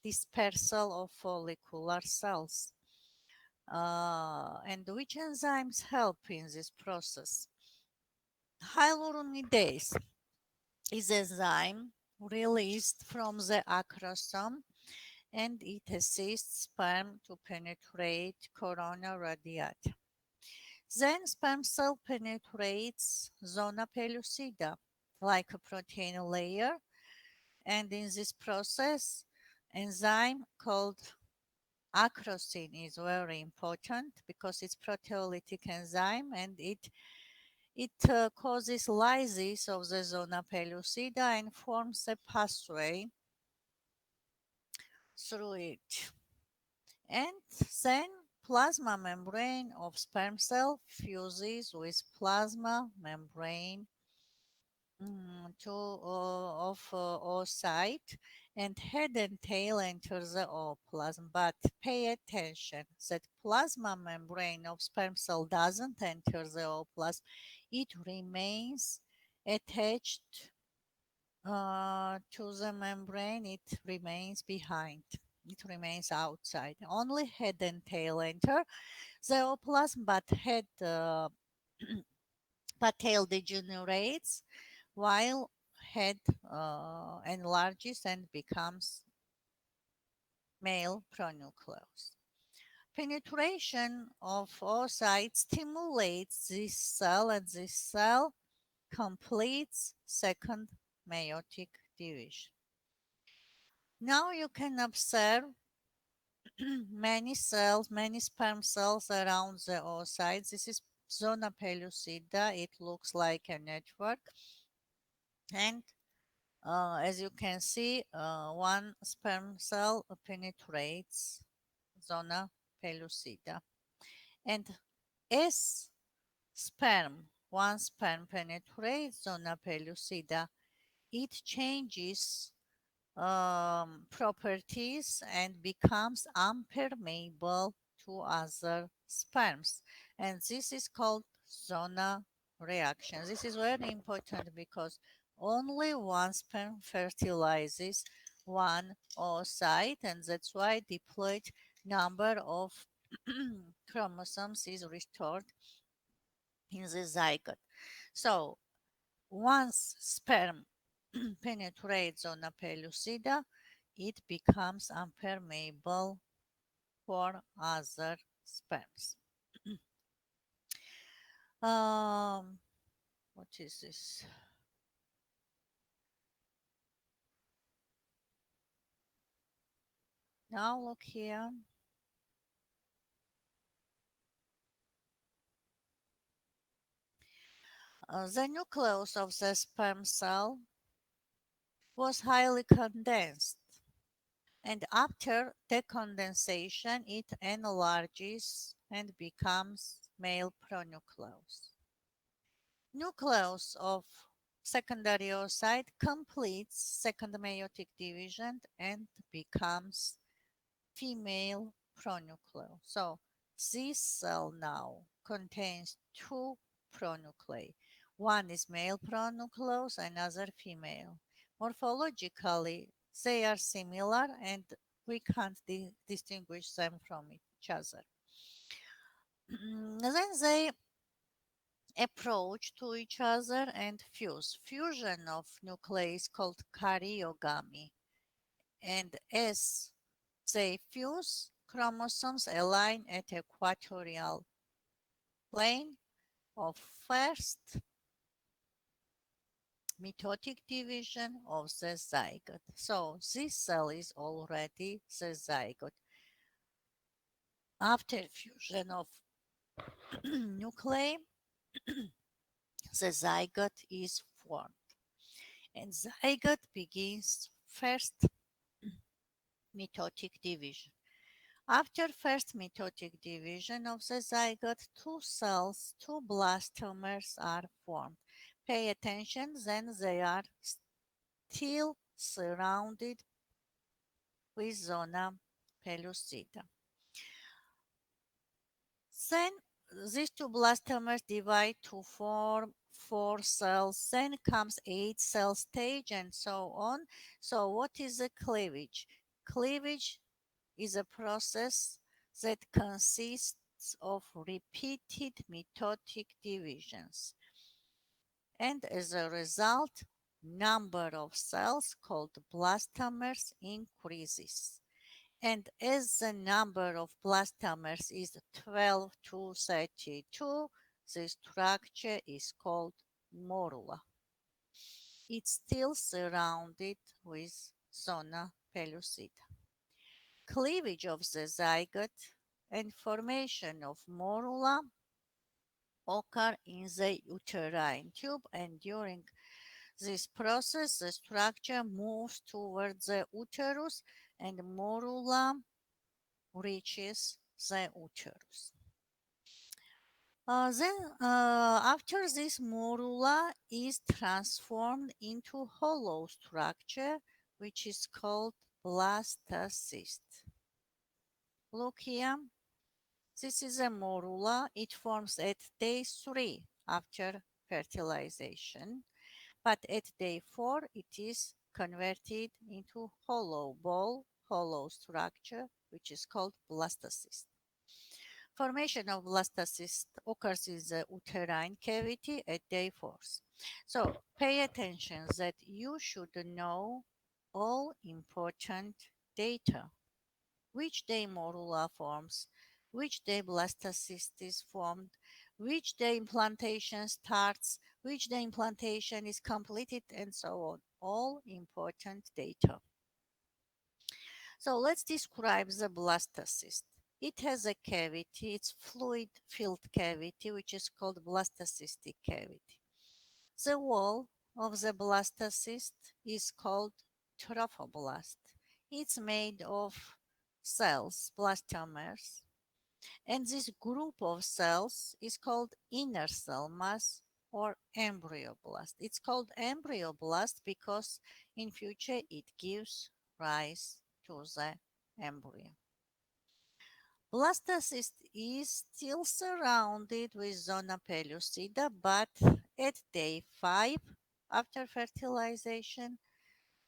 dispersal of follicular cells. And which enzymes help in this process? Hyaluronidase is enzyme released from the acrosome, and it assists sperm to penetrate corona radiata. Then sperm cell penetrates zona pellucida like a protein layer, and in this process enzyme called acrosin is very important because it's proteolytic enzyme, and it causes lysis of the zona pellucida and forms a pathway through it. And then plasma membrane of sperm cell fuses with plasma membrane of oocyte, and head and tail enter the ooplasm. But pay attention that plasma membrane of sperm cell doesn't enter the ooplasm. It remains attached to the membrane. It remains behind. It remains outside. Only head and tail enter the ooplasm, but tail degenerates while head enlarges and becomes male pronucleus. Penetration of oocyte stimulates this cell, and this cell completes second meiotic division. Now you can observe many cells, many sperm cells around the oocytes. This is zona pellucida. It looks like a network, and as you can see, one sperm cell penetrates zona pellucida. And as one sperm penetrates zona pellucida, it changes properties and becomes impermeable to other sperms. And this is called zona reaction. This is very important because only one sperm fertilizes one oocyte, and that's why diploid number of chromosomes is restored in the zygote. So once sperm penetrates zona pellucida, it becomes impermeable for other sperms. um, what is this? Now look here. The nucleus of the sperm cell was highly condensed, and after decondensation, it enlarges and becomes male pronucleus. Nucleus of secondary oocyte completes second meiotic division and becomes female pronucleus. So this cell now contains two pronuclei. One is male pronucleus, another female. Morphologically, they are similar and we can't distinguish them from each other. Then they approach to each other and fuse. Fusion of nuclei is called karyogamy. And as they fuse, chromosomes align at equatorial plane of first mitotic division of the zygote. So this cell is already the zygote. After fusion of nuclei, the zygote is formed. And zygote begins first mitotic division. After first mitotic division of the zygote, two cells, two blastomers are formed. Pay attention, then they are still surrounded with zona pellucida. Then these two blastomers divide to form four cells, then comes 8 cell stage and so on. So what is the cleavage? Cleavage is a process that consists of repeated mitotic divisions, and as a result, number of cells called blastomers increases. And as the number of blastomers is 12 to 32, the structure is called morula. It's still surrounded with zona pellucida. Cleavage of the zygote and formation of morula occur in the uterine tube, and during this process the structure moves towards the uterus and morula reaches the uterus. After this morula is transformed into hollow structure, which is called blastocyst. Look here, this is a morula. It forms at day 3 after fertilization, but at day 4 it is converted into hollow ball, hollow structure, which is called blastocyst. Formation of blastocyst occurs in the uterine cavity at day 4. So pay attention that you should know all important data. Which day morula forms, which day blastocyst is formed, which day implantation starts, which day implantation is completed, and so on. All important data. So let's describe the blastocyst. It has a cavity, it's fluid-filled cavity, which is called blastocystic cavity. The wall of the blastocyst is called trophoblast. It's made of cells, blastomers, and this group of cells is called inner cell mass or embryoblast. It's called embryoblast because in future it gives rise to the embryo. Blastocyst is still surrounded with zona pellucida, but at day 5 after fertilization,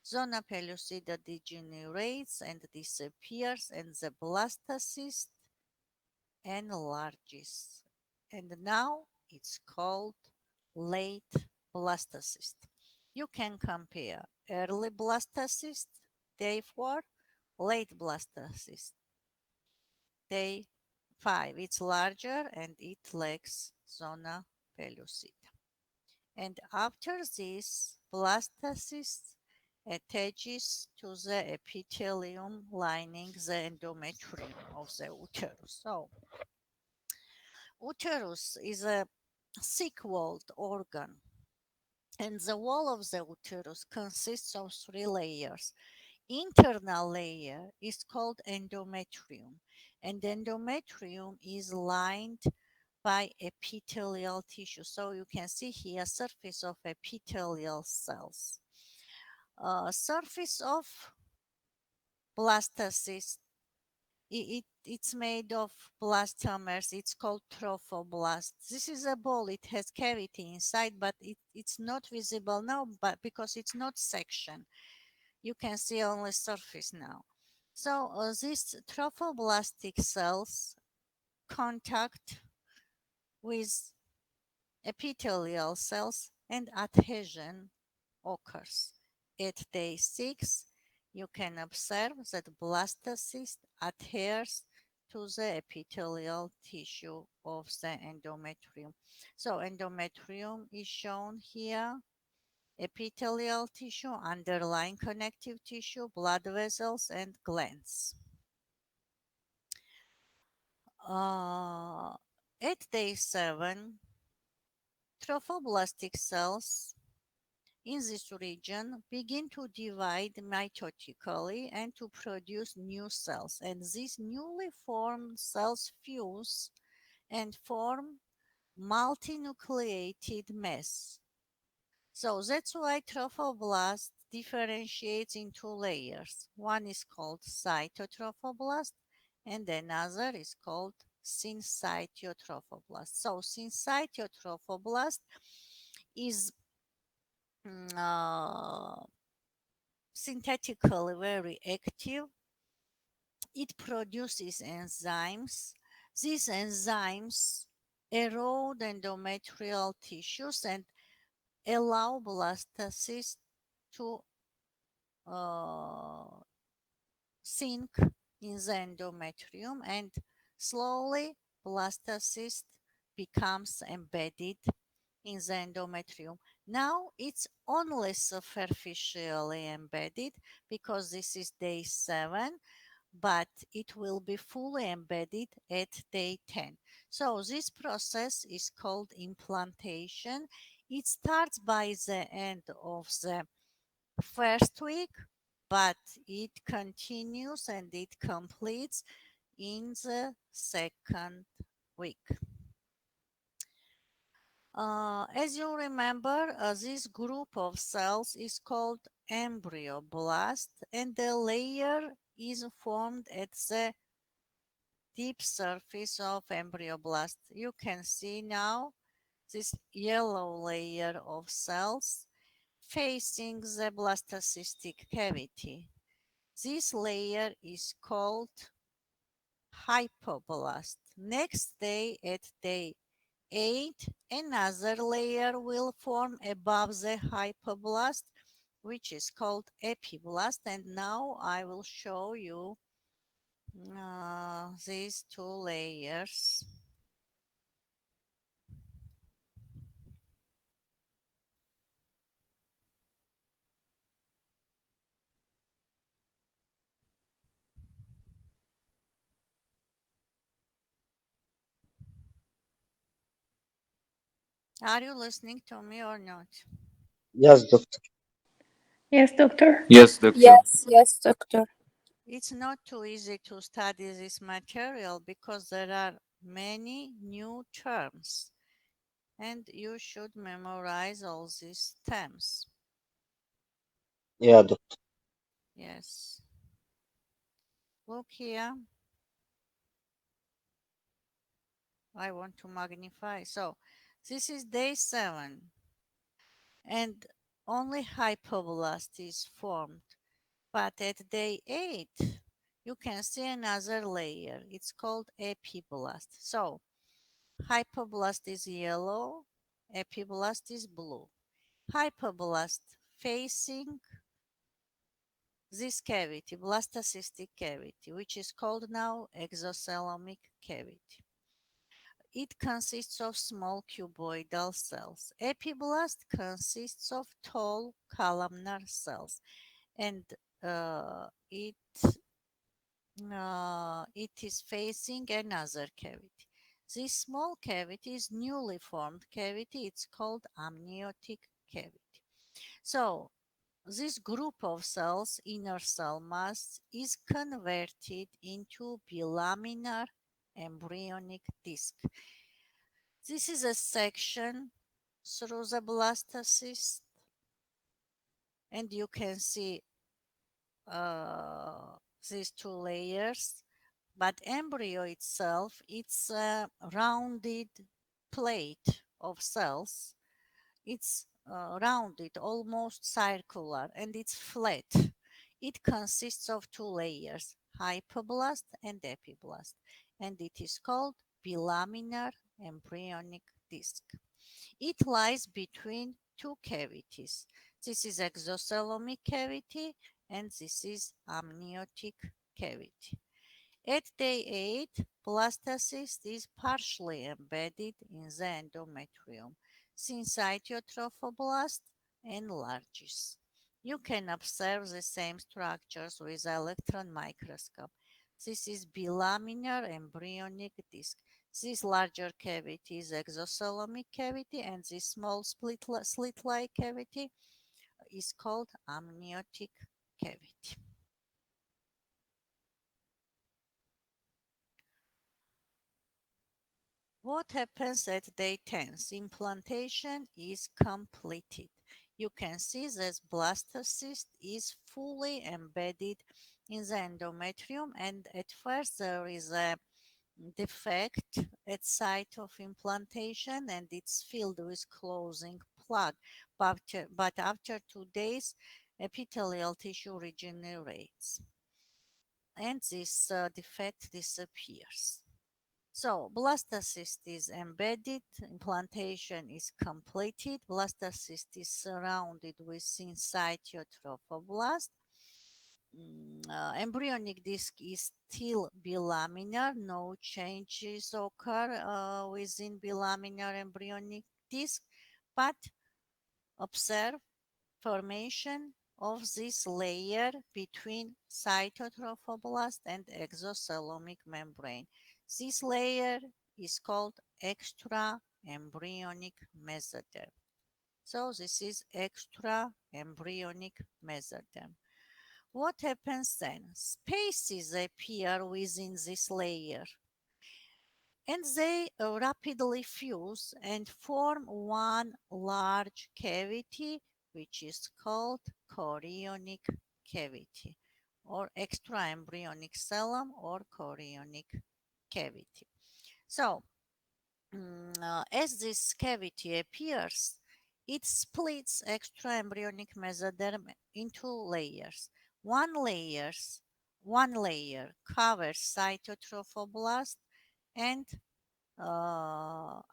zona pellucida degenerates and disappears, and the blastocyst enlarges. And now it's called late blastocyst. You can compare early blastocyst, day 4, late blastocyst, day 5. It's larger and it lacks zona pellucida. And after this, blastocyst attaches to the epithelium lining the endometrium of the uterus. So, uterus is a thick-walled organ, and the wall of the uterus consists of 3 layers. Internal layer is called endometrium, and endometrium is lined by epithelial tissue. So you can see here surface of epithelial cells. Surface of blastocyst, it's made of blastomers. It's called trophoblast. This is a ball. It has cavity inside, but it's not visible now, but because it's not section. You can see only surface now. So these trophoblastic cells contact with epithelial cells and adhesion occurs. At day 6, you can observe that blastocyst adheres to the epithelial tissue of the endometrium. So endometrium is shown here, epithelial tissue, underlying connective tissue, blood vessels, and glands. At day 7, trophoblastic cells in this region begin to divide mitotically and to produce new cells. And these newly formed cells fuse and form multinucleated mass. So that's why trophoblast differentiates in 2 layers. One is called cytotrophoblast and another is called syncytiotropoblast. So syncytiotropoblast is mm, uh, synthetically very active It produces enzymes. These enzymes erode endometrial tissues and allow blastocysts to uh, sink in the endometrium, and slowly blastocyst becomes embedded in the endometrium. Now it's only superficially embedded because this is day 7, but it will be fully embedded at day 10. So this process is called implantation. It starts by the end of the first week, but it continues and it completes in the second week. As you remember, this group of cells is called embryoblast, and the layer is formed at the deep surface of embryoblast. You can see now this yellow layer of cells facing the blastocystic cavity. This layer is called hypoblast. Next day, at day 8, another layer will form above the hypoblast, which is called epiblast. And now I will show you these two layers. Are you listening to me or not? Yes, doctor. Yes, doctor. Yes, doctor. Yes, yes, doctor. It's not too easy to study this material because there are many new terms, and you should memorize all these terms. Yeah, doctor. Yes. Look here. I want to magnify. So this is day 7, and only hypoblast is formed. But at day 8, you can see another layer. It's called epiblast. So hypoblast is yellow, epiblast is blue. Hypoblast facing this cavity, blastocystic cavity, which is called now exocelomic cavity. It consists of small cuboidal cells. Epiblast consists of tall columnar cells, and it is facing another cavity. This small cavity is newly formed cavity. It's called amniotic cavity. So this group of cells, inner cell mass, is converted into bilaminar embryonic disc. This is a section through the blastocyst, and you can see uh, these two layers. But embryo itself, it's a rounded plate of cells. It's rounded, almost circular, and it's flat. It consists of two layers, hypoblast and epiblast, and it is called bilaminar embryonic disc. It lies between two cavities. This is exocelomic cavity, and this is amniotic cavity. At day 8, blastocyst is partially embedded in the endometrium. Syncytiotrophoblast enlarges. You can observe the same structures with electron microscope. This is bilaminar embryonic disc. This larger cavity is exocelomic cavity, and this small slit-like cavity is called amniotic cavity. What happens at day 10? Implantation is completed. You can see that blastocyst is fully embedded in the endometrium, and at first there is a defect at site of implantation and it's filled with closing plug. But after 2 days, epithelial tissue regenerates. and this defect disappears. So blastocyst is embedded, implantation is completed, blastocyst is surrounded with syncytial trophoblast. Embryonic disc is still bilaminar, no changes occur within bilaminar embryonic disc, but observe formation of this layer between cytotrophoblast and exocelomic membrane. This layer is called extra embryonic mesoderm. So this is extra embryonic mesoderm. What happens then? Spaces appear within this layer and they rapidly fuse and form one large cavity which is called chorionic cavity or extraembryonic cellum or chorionic cavity. So, as this cavity appears, it splits extraembryonic mesoderm into layers. One layers, one layer covers cytotrophoblast and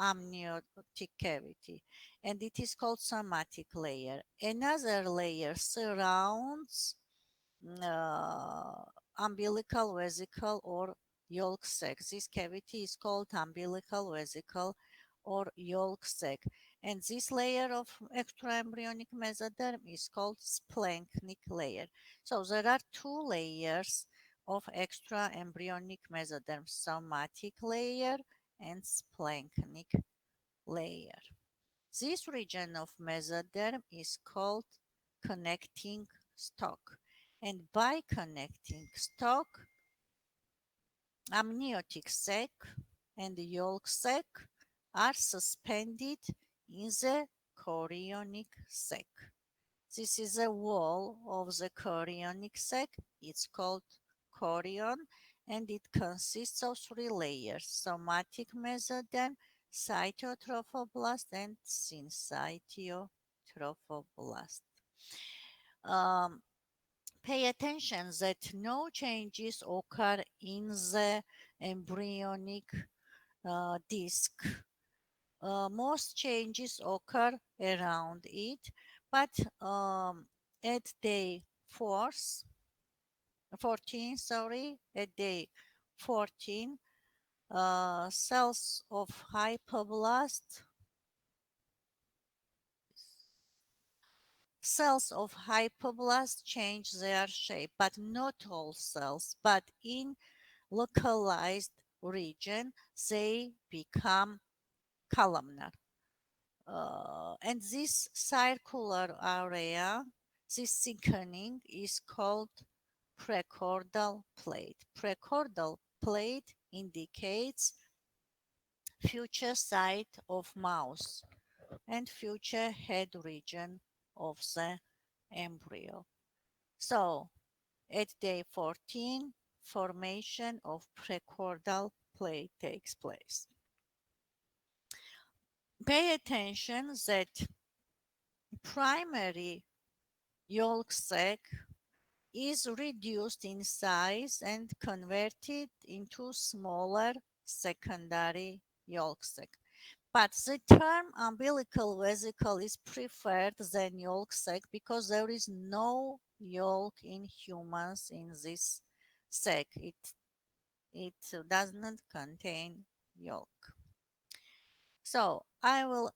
amniotic cavity, and it is called somatic layer. Another layer surrounds uh, umbilical vesicle or yolk sac. This cavity is called umbilical vesicle or yolk sac. And this layer of extraembryonic mesoderm is called splanchnic layer. So there are two layers of extraembryonic mesoderm, somatic layer and splanchnic layer. This region of mesoderm is called connecting stalk. And by connecting stalk, amniotic sac and yolk sac are suspended in the chorionic sac. This is a wall of the chorionic sac. It's called chorion and it consists of three layers: somatic mesoderm, cytotrophoblast, and syncytiotrophoblast. Um, Pay attention that no changes occur in the embryonic disc. Most changes occur around it, but at day 14, at day 14, cells of hypoblast cells of hypoblast change their shape, but not all cells, but in localized region, they become columnar. And this circular area, this thickening is called precaudal plate. Precaudal plate indicates future site of mouth and future head region of the embryo. So at day 14, formation of precaudal plate takes place. Pay attention that primary yolk sac is reduced in size and converted into smaller secondary yolk sac. But the term umbilical vesicle is preferred than yolk sac because there is no yolk in humans in this sac. It does not contain yolk. So I will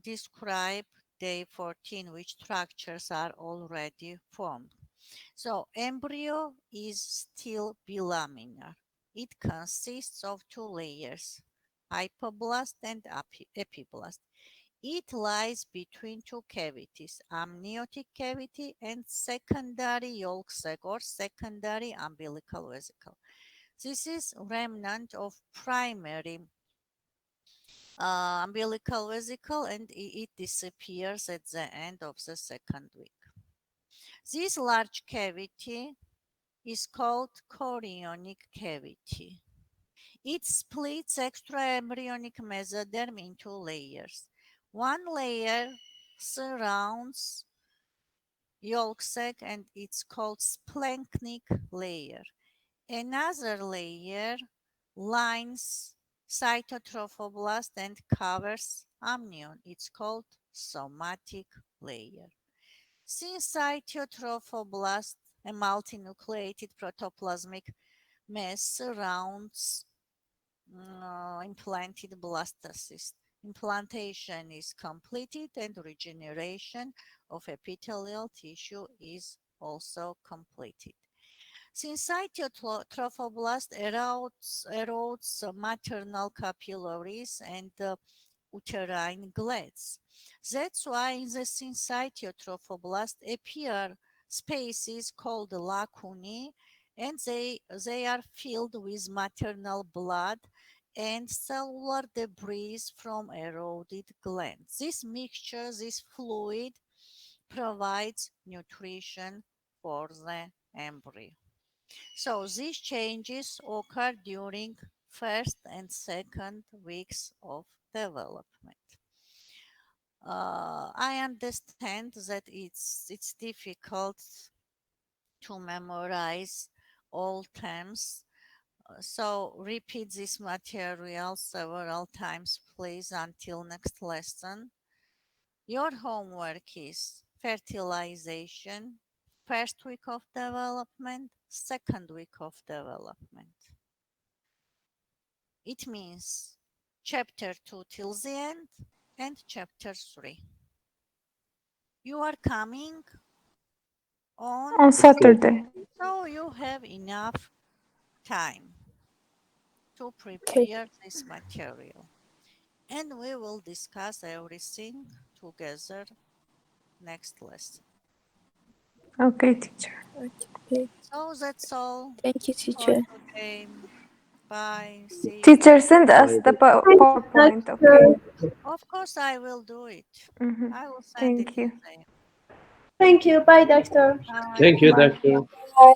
describe day 14, which structures are already formed. So embryo is still bilaminar. It consists of two layers, hypoblast and epiblast. It lies between two cavities, amniotic cavity and secondary yolk sac or secondary umbilical vesicle. This is remnant of primary umbilical vesicle and it disappears at the end of the second week. This large cavity is called chorionic cavity. It splits extraembryonic mesoderm into layers. One layer surrounds yolk sac and it's called splanchnic layer. Another layer lines cytotrophoblast and covers amnion. It's called somatic layer. Since cytotrophoblast, a multinucleated protoplasmic mass surrounds implanted blastocyst. Implantation is completed and regeneration of epithelial tissue is also completed. Since cytotrophoblast erodes maternal capillaries and uterine glands. That's why in the syncytiotrophoblasts appear spaces called lacunae, and they are filled with maternal blood and cellular debris from eroded glands. This mixture, this fluid, provides nutrition for the embryo. So these changes occur during first and second weeks of development. I understand that it's difficult to memorize all terms. So repeat this material several times, please, until next lesson. Your homework is fertilization, first week of development, second week of development. It means chapter 2 till the end and chapter 3. You are coming on, On Okay. Saturday. so you have enough time to Okay. prepare this material. And we will discuss everything together next lesson. Okay, teacher. Okay. So that's all Thank you, for teacher. today. Bye. See you. Teacher, send us Bye, the doctor. Thank you, PowerPoint, okay? doctor. Of course, I will do it. Mm-hmm. I will send it Thank in you. there. Thank you. Bye, doctor. Bye. Thank you, Bye. doctor. Bye.